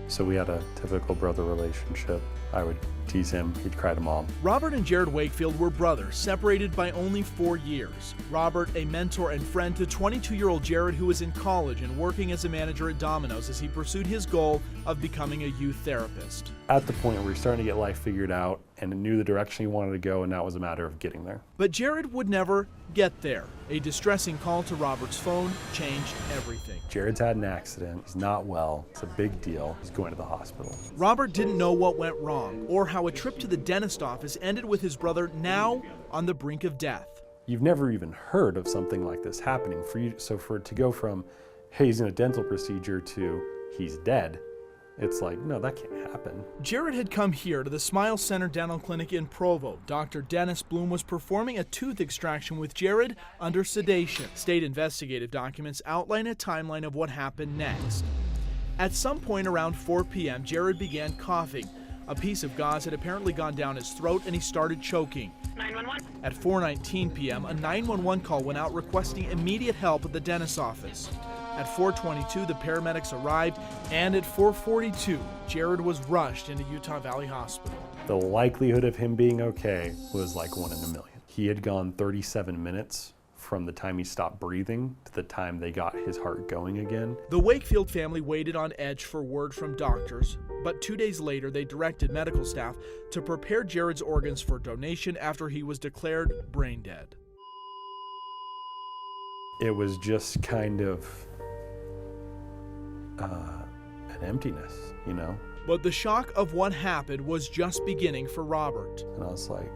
So we had a typical brother relationship. I would tease him, he'd cry to mom. Robert and Jared Wakefield were brothers, separated by only 4 years. Robert, a mentor and friend to 22-year-old Jared, who was in college and working as a manager at Domino's as he pursued his goal of becoming a youth therapist. At the point where he's starting to get life figured out and knew the direction he wanted to go, and now it was a matter of getting there. But Jared would never get there. A distressing call to Robert's phone changed everything. Jared's had an accident, he's not well, it's a big deal, he's going to the hospital. Robert didn't know what went wrong or how a trip to the dentist office ended with his brother now on the brink of death. You've never even heard of something like this happening. So for it to go from, hey, he's in a dental procedure to he's dead, it's like, no, that can't happen. Jared had come here to the Smile Center Dental Clinic in Provo. Dr. Dennis Bloom was performing a tooth extraction with Jared under sedation. State investigative documents outline a timeline of what happened next. At some point around 4 p.m., Jared began coughing. A piece of gauze had apparently gone down his throat and he started choking. 911. At 4:19 p.m., a 911 call went out requesting immediate help at the dentist's office. At 4:22, the paramedics arrived, and at 4:42, Jared was rushed into Utah Valley Hospital. The likelihood of him being okay was like 1 in a million. He had gone 37 minutes from the time he stopped breathing to the time they got his heart going again. The Wakefield family waited on edge for word from doctors, but 2 days later they directed medical staff to prepare Jared's organs for donation after he was declared brain dead. It was just kind of an emptiness, you know? But the shock of what happened was just beginning for Robert. And I was like,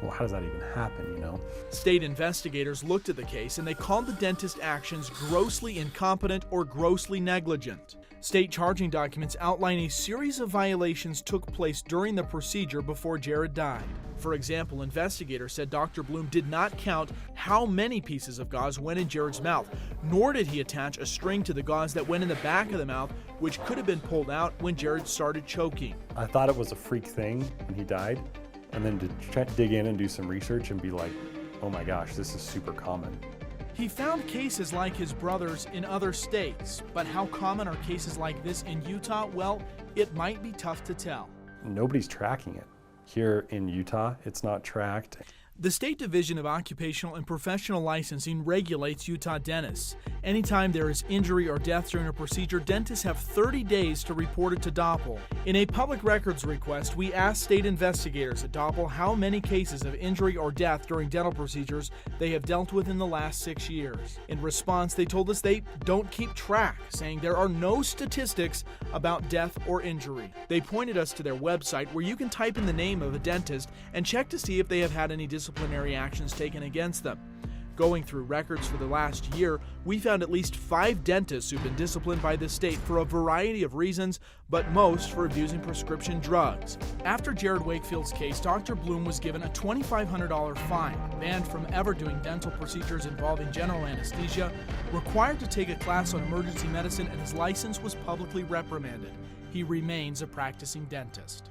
well, how does that even happen, you know? State investigators looked at the case and they called the dentist's actions grossly incompetent or grossly negligent. State charging documents outline a series of violations took place during the procedure before Jared died. For example, investigators said Dr. Bloom did not count how many pieces of gauze went in Jared's mouth, nor did he attach a string to the gauze that went in the back of the mouth, which could have been pulled out when Jared started choking. I thought it was a freak thing when he died, and then to try to dig in and do some research and be like, oh my gosh, this is super common. He found cases like his brother's in other states, but how common are cases like this in Utah? Well, it might be tough to tell. Nobody's tracking it. Here in Utah, it's not tracked. The State Division of Occupational and Professional Licensing regulates Utah dentists. Anytime there is injury or death during a procedure, dentists have 30 days to report it to DOPL. In a public records request, we asked state investigators at DOPL how many cases of injury or death during dental procedures they have dealt with in the last 6 years. In response, they told us they don't keep track, saying there are no statistics about death or injury. They pointed us to their website where you can type in the name of a dentist and check to see if they have had any disciplinary actions taken against them. Going through records for the last year, we found at least 5 dentists who've been disciplined by the state for a variety of reasons, but most for abusing prescription drugs. After Jared Wakefield's case, Dr. Bloom was given a $2,500 fine, banned from ever doing dental procedures involving general anesthesia, required to take a class on emergency medicine, and his license was publicly reprimanded. He remains a practicing dentist.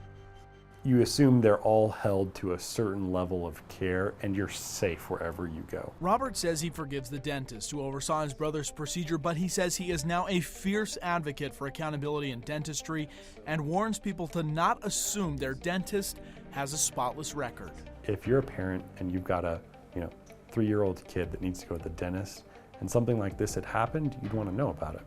You assume they're all held to a certain level of care and you're safe wherever you go. Robert says he forgives the dentist who oversaw his brother's procedure, but he says he is now a fierce advocate for accountability in dentistry and warns people to not assume their dentist has a spotless record. If you're a parent and you've got a 3-year-old kid that needs to go to the dentist and something like this had happened, you'd want to know about it.